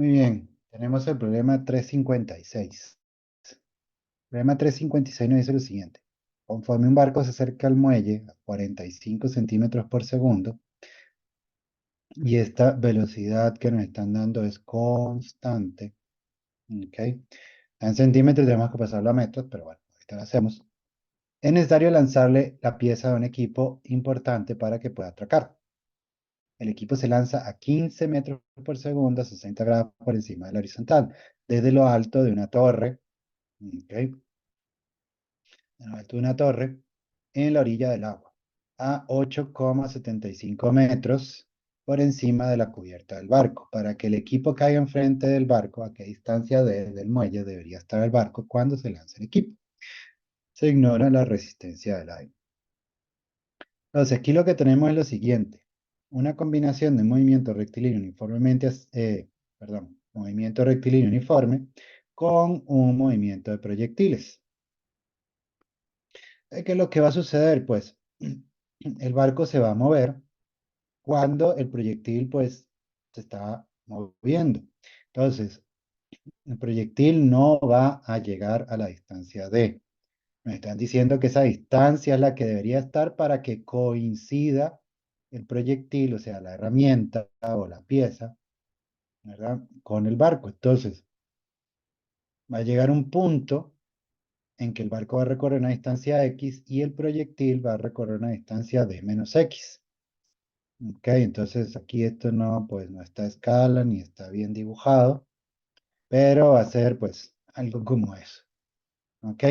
Muy bien, tenemos el problema 356. El problema 356 nos dice lo siguiente. Conforme un barco se acerca al muelle a 45 centímetros por segundo, y esta velocidad que nos están dando es constante, ¿ok? En centímetros tenemos que pasarlo a metros, pero bueno, ahorita lo hacemos. Es necesario lanzarle la pieza de un equipo importante para que pueda atracar. El equipo se lanza a 15 metros por segundo, a 60 grados por encima de la horizontal, desde lo alto de una torre, ¿ok? En lo alto de una torre, en la orilla del agua, a 8,75 metros por encima de la cubierta del barco. Para que el equipo caiga enfrente del barco, ¿a qué distancia del muelle debería estar el barco cuando se lance el equipo? Se ignora la resistencia del aire. Entonces, aquí lo que tenemos es lo siguiente. Una combinación de movimiento rectilíneo movimiento rectilíneo uniforme con un movimiento de proyectiles. ¿Qué es lo que va a suceder? Pues el barco se va a mover cuando el proyectil pues se está moviendo. Entonces, el proyectil no va a llegar a la distancia D. Me están diciendo que esa distancia es la que debería estar para que coincida el proyectil, o sea, la herramienta o la pieza, ¿verdad? Con el barco. Entonces, va a llegar un punto en que el barco va a recorrer una distancia X y el proyectil va a recorrer una distancia D menos X. Ok, entonces aquí esto no, pues no está a escala ni está bien dibujado, pero va a ser pues algo como eso. Ok,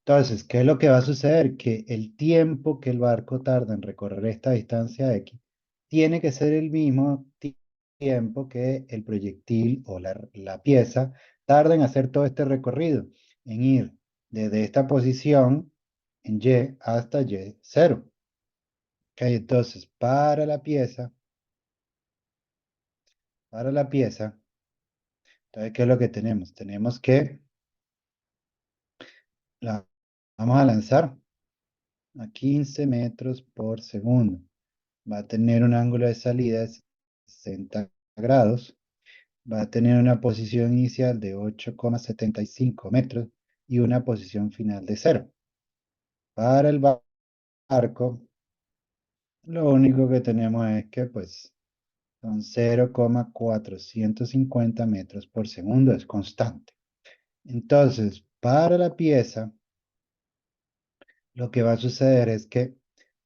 entonces, ¿qué es lo que va a suceder? Que el tiempo que el barco tarda en recorrer esta distancia X tiene que ser el mismo tiempo que el proyectil o la pieza tarda en hacer todo este recorrido, en ir desde esta posición en Y hasta Y0. Ok, entonces, para la pieza, entonces, ¿qué es lo que tenemos? Tenemos que la vamos a lanzar a 15 metros por segundo. Va a tener un ángulo de salida de 60 grados. Va a tener una posición inicial de 8,75 metros y una posición final de 0. Para el barco, lo único que tenemos es que pues son 0,450 metros por segundo, es constante. Entonces, para la pieza, lo que va a suceder es que,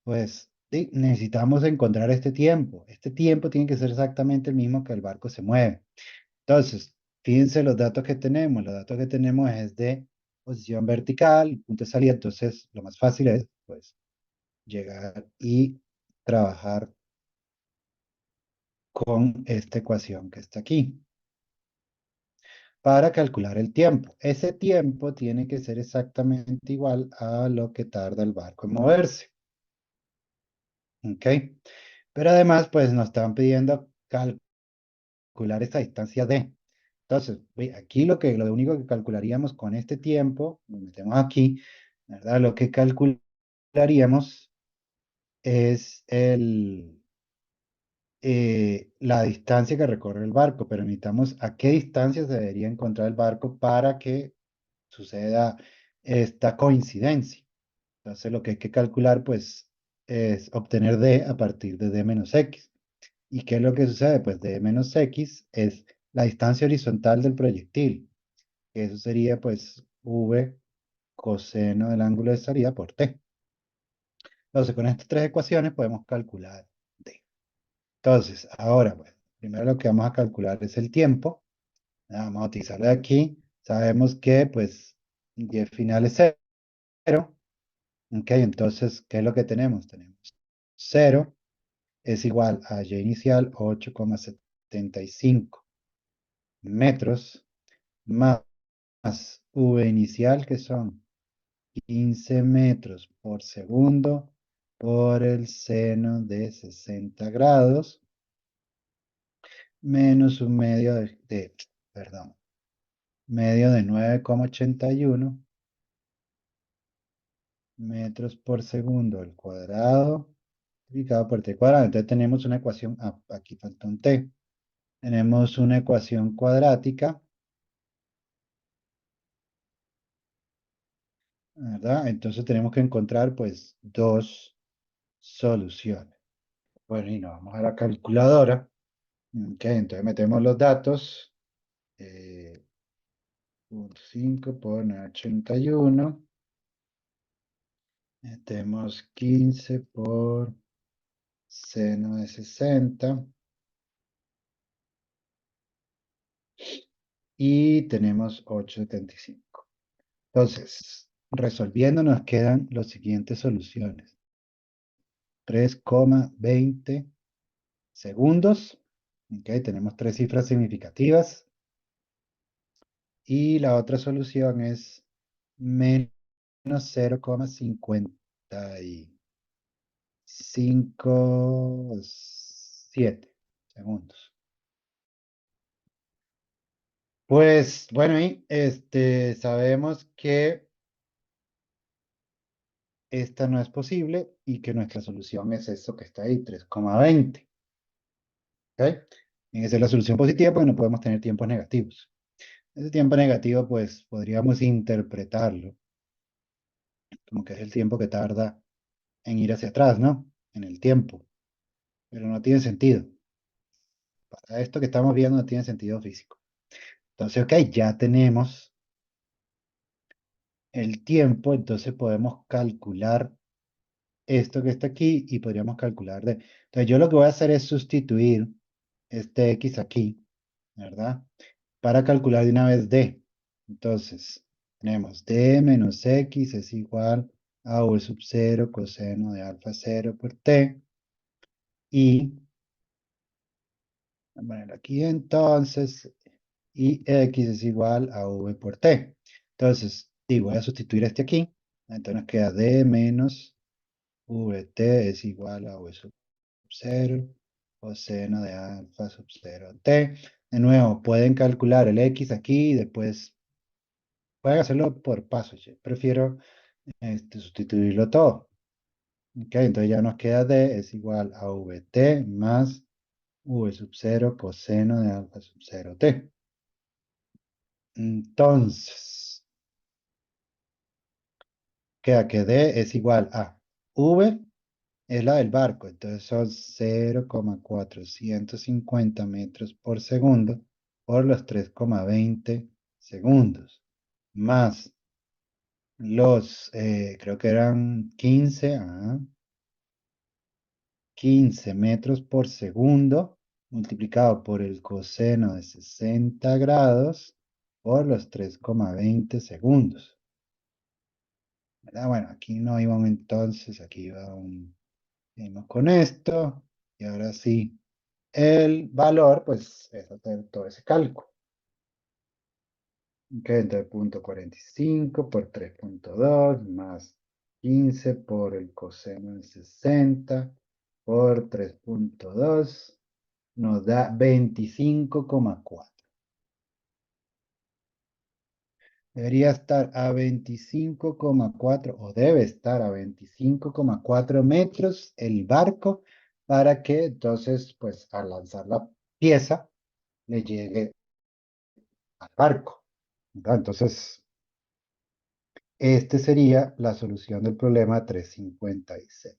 pues, sí, necesitamos encontrar este tiempo. Este tiempo tiene que ser exactamente el mismo que el barco se mueve. Entonces, fíjense los datos que tenemos. Los datos que tenemos es de posición vertical y punto de salida. Entonces, lo más fácil es, pues, llegar y trabajar con esta ecuación que está aquí para calcular el tiempo. Ese tiempo tiene que ser exactamente igual a lo que tarda el barco en moverse. ¿Ok? Pero además, pues nos están pidiendo calcular esta distancia D. Entonces, aquí lo único que calcularíamos con este tiempo, lo metemos aquí, ¿verdad? Lo que calcularíamos es la distancia que recorre el barco, pero necesitamos a qué distancia se debería encontrar el barco para que suceda esta coincidencia. Entonces, lo que hay que calcular, pues, es obtener D a partir de D menos X. ¿Y qué es lo que sucede? Pues D menos X es la distancia horizontal del proyectil. Eso sería pues V coseno del ángulo de salida por T. Entonces, con estas tres ecuaciones podemos calcular D. Entonces, ahora, pues, primero lo que vamos a calcular es el tiempo. Vamos a utilizarlo de aquí. Sabemos que, pues, Y final es cero. Ok, entonces, ¿qué es lo que tenemos? Tenemos cero es igual a Y inicial 8,75 metros más V inicial, que son 15 metros por segundo por el seno de 60 grados, menos un perdón, medio de 9,81 metros por segundo al cuadrado, multiplicado por t cuadrado. Entonces tenemos una ecuación, aquí falta un t. Tenemos una ecuación cuadrática, ¿verdad? Entonces tenemos que encontrar pues dos soluciones. Bueno, y nos vamos a la calculadora. Ok, entonces metemos los datos. 5 por 81. Metemos 15 por seno de 60. Y tenemos 8,75. Entonces, resolviendo nos quedan las siguientes soluciones. 3,20 segundos. Ok, tenemos tres cifras significativas. Y la otra solución es menos 0,557 segundos. Pues bueno, y sabemos que esta no es posible y que nuestra solución es esto que está ahí, 3,20. ¿Ok? Esa es la solución positiva porque no podemos tener tiempos negativos. Ese tiempo negativo, pues podríamos interpretarlo como que es el tiempo que tarda en ir hacia atrás, ¿no? En el tiempo. Pero no tiene sentido. Para esto que estamos viendo no tiene sentido físico. Entonces, ok, ya tenemos el tiempo, entonces podemos calcular esto que está aquí y podríamos calcular de... Entonces yo lo que voy a hacer es sustituir este x aquí, ¿verdad? Para calcular de una vez d. Entonces, tenemos d menos x es igual a v sub 0 coseno de alfa 0 por t. Y, voy a poner aquí entonces, y x es igual a v por t. Entonces, digo, voy a sustituir este aquí. Entonces nos queda d menos vt es igual a v sub 0 coseno de alfa sub 0 t. De nuevo, pueden calcular el x aquí y después pueden hacerlo por pasos. Yo prefiero sustituirlo todo. Ok, entonces ya nos queda d es igual a vt más v sub 0 coseno de alfa sub 0 t. Entonces, queda que d es igual a v es la del barco, entonces son 0,450 metros por segundo por los 3,20 segundos, más creo que eran 15 metros por segundo, multiplicado por el coseno de 60 grados por los 3,20 segundos. ¿Verdad? Bueno, aquí no iba un entonces, aquí iba un... Seguimos con esto, y ahora sí. El valor, pues, es hacer todo ese cálculo. Ok, entonces 0,45 por 3,2 más 15 por el coseno de 60 por 3,2 nos da 25,4. Debería estar a 25,4 o debe estar a 25,4 metros el barco para que entonces, pues, al lanzar la pieza, le llegue al barco, ¿verdad? Entonces, este sería la solución del problema 356.